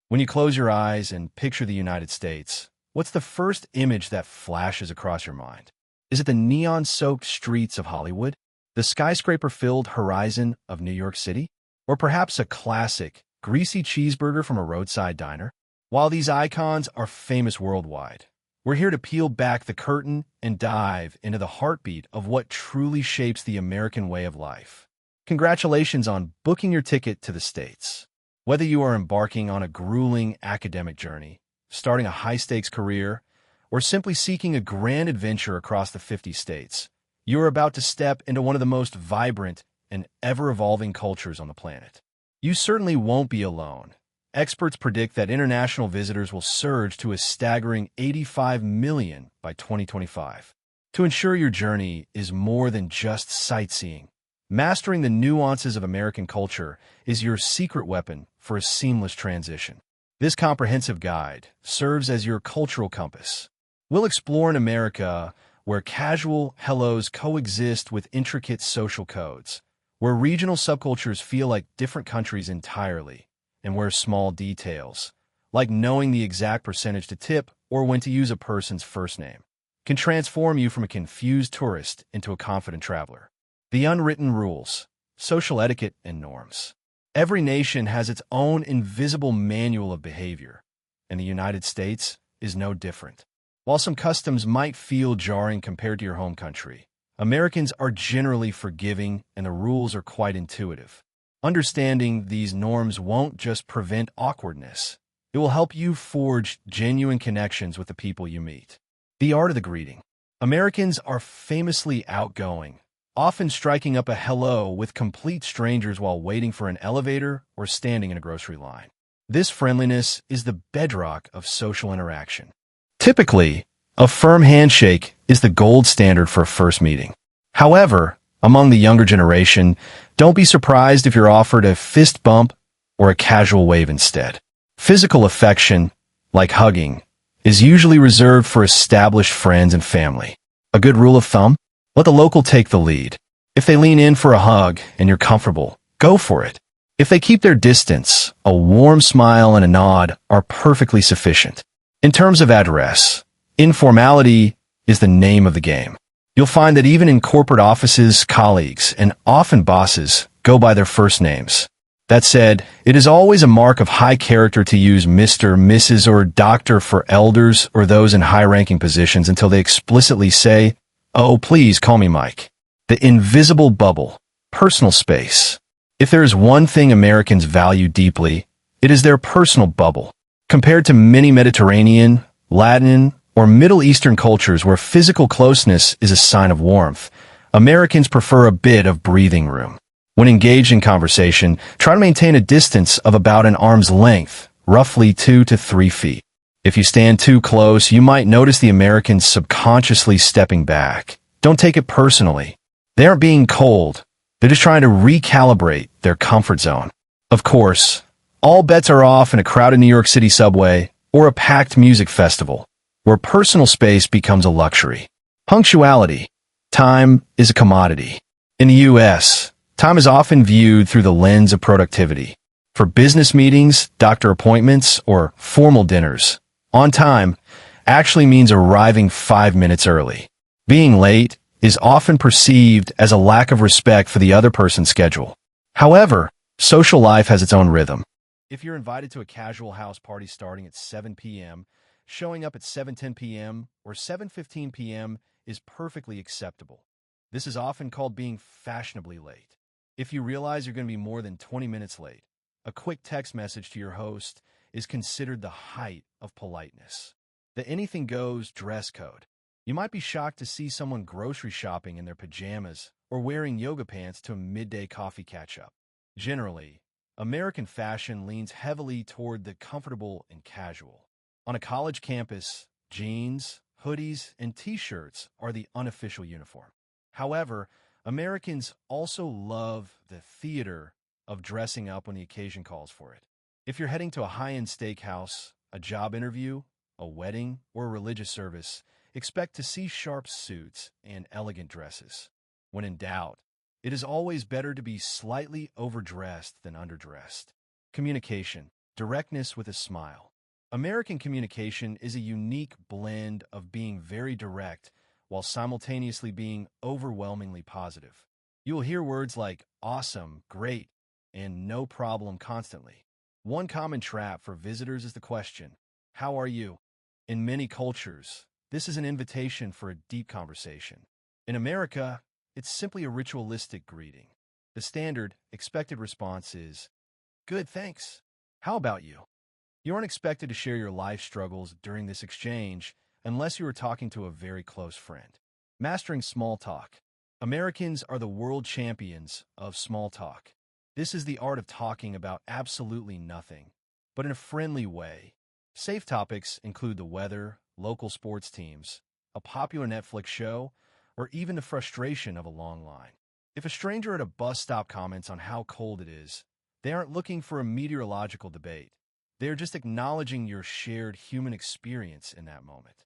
When you close your eyes and picture the United States, what's the first image that flashes across your mind? Is it the neon-soaked streets of Hollywood? The skyscraper-filled horizon of New York City? Or perhaps a classic, greasy cheeseburger from a roadside diner? While these icons are famous worldwide, we're here to peel back the curtain and dive into the heartbeat of what truly shapes the American way of life. Congratulations on booking your ticket to the States. Whether you are embarking on a grueling academic journey, starting a high-stakes career, or simply seeking a grand adventure across the 50 states, you are about to step into one of the most vibrant and ever-evolving cultures on the planet. You certainly won't be alone. Experts predict that international visitors will surge to a staggering 85 million by 2025. To ensure your journey is more than just sightseeing, mastering the nuances of American culture is your secret weapon for a seamless transition. This comprehensive guide serves as your cultural compass. We'll explore an America where casual hellos coexist with intricate social codes, where regional subcultures feel like different countries entirely, and where small details, like knowing the exact percentage to tip or when to use a person's first name, can transform you from a confused tourist into a confident traveler. The unwritten rules, social etiquette, and norms. Every nation has its own invisible manual of behavior, and the United States is no different. While some customs might feel jarring compared to your home country, Americans are generally forgiving and the rules are quite intuitive. Understanding these norms won't just prevent awkwardness. It will help you forge genuine connections with the people you meet. The art of the greeting. Americans are famously outgoing, often striking up a hello with complete strangers while waiting for an elevator or standing in a grocery line. This friendliness is the bedrock of social interaction. Typically, a firm handshake is the gold standard for a first meeting. However, among the younger generation, don't be surprised if you're offered a fist bump or a casual wave instead. Physical affection, like hugging, is usually reserved for established friends and family. A good rule of thumb? Let the local take the lead. If they lean in for a hug and you're comfortable, go for it. If they keep their distance, a warm smile and a nod are perfectly sufficient. In terms of address, informality is the name of the game. You'll find that even in corporate offices, colleagues, and often bosses go by their first names. That said, it is always a mark of high character to use Mr., Mrs., or Doctor for elders or those in high-ranking positions until they explicitly say, "Oh, please call me Mike." The invisible bubble, personal space. If there is one thing Americans value deeply, it is their personal bubble. Compared to many Mediterranean, Latin, or Middle Eastern cultures where physical closeness is a sign of warmth, Americans prefer a bit of breathing room. When engaged in conversation, try to maintain a distance of about an arm's length, roughly 2 to 3 feet. If you stand too close, you might notice the Americans subconsciously stepping back. Don't take it personally. They aren't being cold. They're just trying to recalibrate their comfort zone. Of course, all bets are off in a crowded New York City subway or a packed music festival, where personal space becomes a luxury. Punctuality. Time is a commodity. In the U.S., time is often viewed through the lens of productivity. For business meetings, doctor appointments, or formal dinners, on time actually means arriving 5 minutes early. Being late is often perceived as a lack of respect for the other person's schedule. However, social life has its own rhythm. If you're invited to a casual house party starting at 7 p.m., showing up at 7:10 p.m. or 7:15 p.m. is perfectly acceptable. This is often called being fashionably late. If you realize you're going to be more than 20 minutes late, a quick text message to your host is considered the height of politeness. The anything goes dress code. You might be shocked to see someone grocery shopping in their pajamas or wearing yoga pants to a midday coffee catch-up. Generally, American fashion leans heavily toward the comfortable and casual. On a college campus, jeans, hoodies, and t-shirts are the unofficial uniform. However, Americans also love the theater of dressing up when the occasion calls for it. If you're heading to a high-end steakhouse, a job interview, a wedding, or a religious service, expect to see sharp suits and elegant dresses. When in doubt, it is always better to be slightly overdressed than underdressed. Communication. directness with a smile. American communication is a unique blend of being very direct while simultaneously being overwhelmingly positive. You will hear words like awesome, great, and no problem constantly. One common trap for visitors is the question, how are you? In many cultures, this is an invitation for a deep conversation. In America, it's simply a ritualistic greeting. The standard, expected response is, good, thanks. How about you? You aren't expected to share your life struggles during this exchange unless you are talking to a very close friend. Mastering small talk. Americans are the world champions of small talk. This is the art of talking about absolutely nothing, but in a friendly way. Safe topics include the weather, local sports teams, a popular Netflix show, or even the frustration of a long line. If a stranger at a bus stop comments on how cold it is, they aren't looking for a meteorological debate. They are just acknowledging your shared human experience in that moment.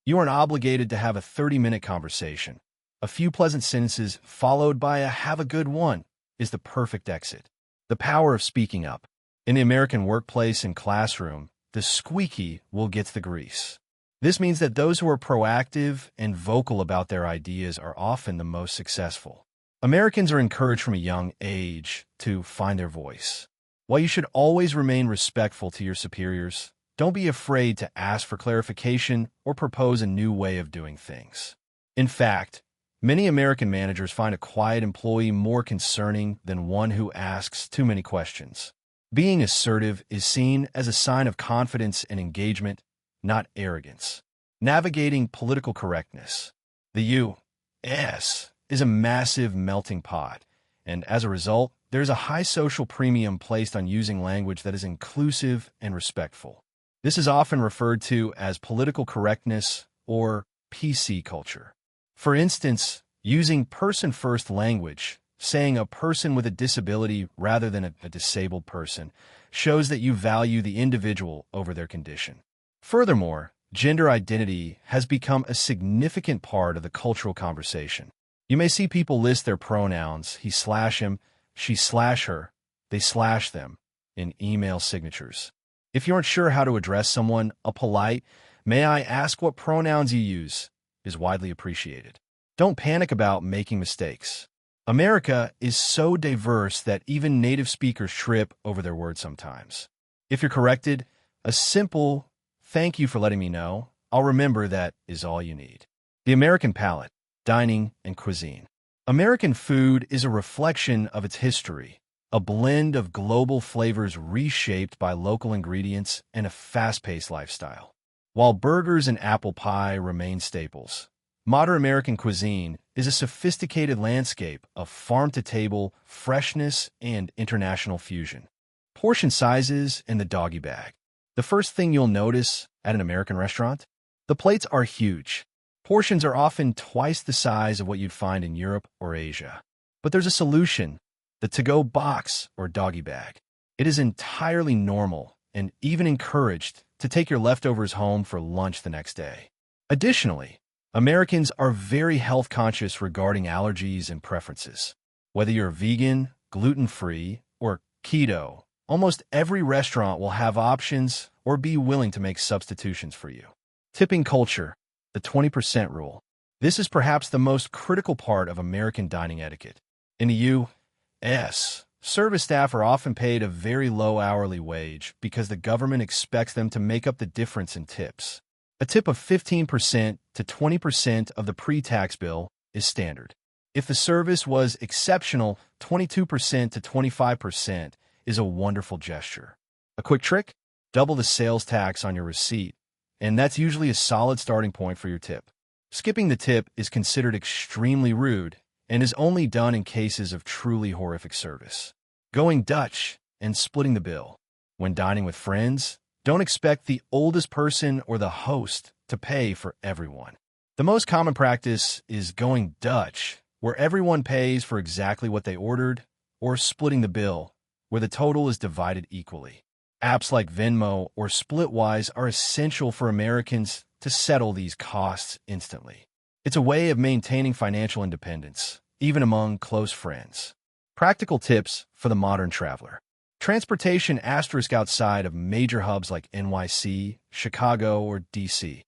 You aren't obligated to have a 30-minute conversation. A few pleasant sentences followed by a have a good one is the perfect exit. The power of speaking up. In the American workplace and classroom, the squeaky will get the grease. This means that those who are proactive and vocal about their ideas are often the most successful. Americans are encouraged from a young age to find their voice. While you should always remain respectful to your superiors, don't be afraid to ask for clarification or propose a new way of doing things. In fact, many American managers find a quiet employee more concerning than one who asks too many questions. Being assertive is seen as a sign of confidence and engagement, not arrogance. Navigating political correctness. The U.S. is a massive melting pot, and as a result, there's a high social premium placed on using language that is inclusive and respectful. This is often referred to as political correctness or PC culture. For instance, using person-first language, saying a person with a disability rather than a disabled person, shows that you value the individual over their condition. Furthermore, gender identity has become a significant part of the cultural conversation. You may see people list their pronouns, he/him, she/her, they/them, in email signatures. If you aren't sure how to address someone, a polite, "May I ask what pronouns you use?" is widely appreciated. Don't panic about making mistakes. America is so diverse that even native speakers trip over their words sometimes. If you're corrected, a simple, "Thank you for letting me know, I'll remember that," is all you need. The American palate, dining, and cuisine. American food is a reflection of its history, a blend of global flavors reshaped by local ingredients and a fast-paced lifestyle. While burgers and apple pie remain staples, modern American cuisine is a sophisticated landscape of farm-to-table freshness and international fusion. Portion sizes and the doggy bag. The first thing you'll notice at an American restaurant? The plates are huge. Portions are often twice the size of what you'd find in Europe or Asia. But there's a solution, the to-go box or doggy bag. It is entirely normal and even encouraged to take your leftovers home for lunch the next day. Additionally, Americans are very health conscious regarding allergies and preferences. Whether you're vegan, gluten-free, or keto, almost every restaurant will have options or be willing to make substitutions for you. Tipping culture. The 20% rule. This is perhaps the most critical part of American dining etiquette. In the U.S., service staff are often paid a very low hourly wage because the government expects them to make up the difference in tips. A tip of 15% to 20% of the pre-tax bill is standard. If the service was exceptional, 22% to 25% is a wonderful gesture. A quick trick? Double the sales tax on your receipt, and that's usually a solid starting point for your tip. Skipping the tip is considered extremely rude and is only done in cases of truly horrific service. Going Dutch and splitting the bill. When dining with friends, don't expect the oldest person or the host to pay for everyone. The most common practice is going Dutch, where everyone pays for exactly what they ordered, or splitting the bill, where the total is divided equally. Apps like Venmo or Splitwise are essential for Americans to settle these costs instantly. It's a way of maintaining financial independence, even among close friends. Practical tips for the modern traveler. Transportation asterisk outside of major hubs like NYC, Chicago, or DC.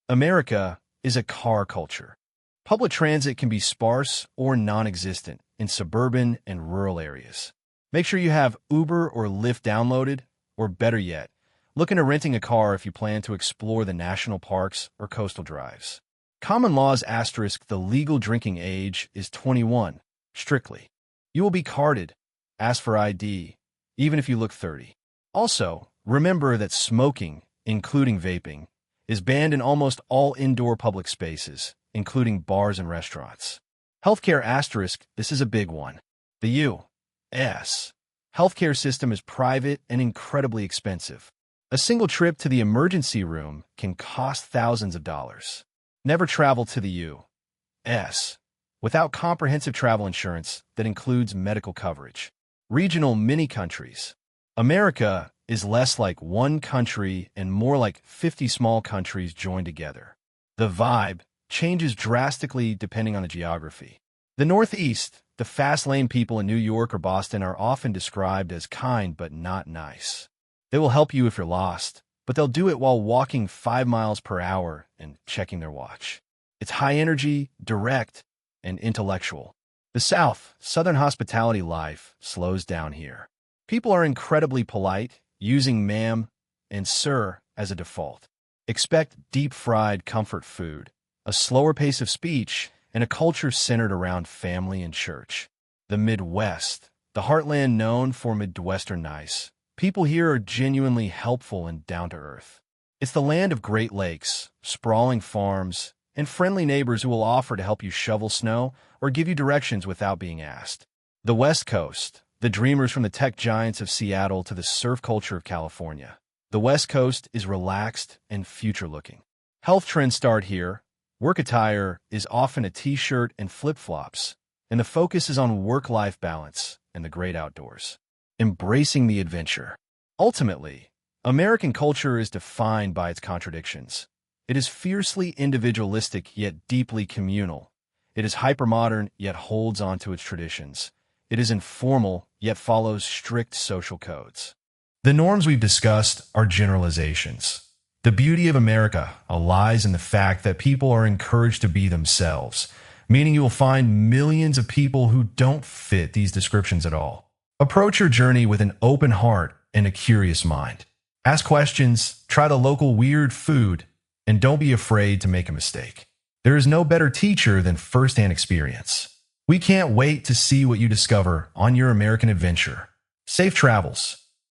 America is a car culture. Public transit can be sparse or non-existent in suburban and rural areas. Make sure you have Uber or Lyft downloaded, or better yet, look into renting a car if you plan to explore the national parks or coastal drives. Common laws asterisk the legal drinking age is 21, strictly. You will be carded, ask for ID, even if you look 30. Also, remember that smoking, including vaping, is banned in almost all indoor public spaces, including bars and restaurants. Healthcare asterisk, this is a big one. The U.S. healthcare system is private and incredibly expensive. A single trip to the emergency room can cost thousands of dollars. Never travel to the U.S. without comprehensive travel insurance that includes medical coverage. Regional mini-countries. America is less like one country and more like 50 small countries joined together. The vibe changes drastically depending on the geography. The Northeast, the fast-lane people in New York or Boston are often described as kind but not nice. They will help you if you're lost, but they'll do it while walking 5 miles per hour and checking their watch. It's high energy, direct, and intellectual. The South, Southern hospitality life slows down here. People are incredibly polite, using ma'am and sir as a default. Expect deep-fried comfort food, a slower pace of speech, and a culture centered around family and church. The Midwest, the heartland known for Midwestern nice. People here are genuinely helpful and down-to-earth. It's the land of Great Lakes, sprawling farms, and friendly neighbors who will offer to help you shovel snow or give you directions without being asked. The West Coast, the dreamers from the tech giants of Seattle to the surf culture of California. The West Coast is relaxed and future-looking. Health trends start here. Work attire is often a t-shirt and flip-flops, and the focus is on work-life balance and the great outdoors. Embracing the adventure. Ultimately, American culture is defined by its contradictions. It is fiercely individualistic yet deeply communal. It is hypermodern yet holds on to its traditions. It is informal yet follows strict social codes. The norms we've discussed are generalizations. The beauty of America lies in the fact that people are encouraged to be themselves, meaning you will find millions of people who don't fit these descriptions at all. Approach your journey with an open heart and a curious mind. Ask questions, try the local weird food, and don't be afraid to make a mistake. There is no better teacher than first-hand experience. We can't wait to see what you discover on your American adventure. Safe travels.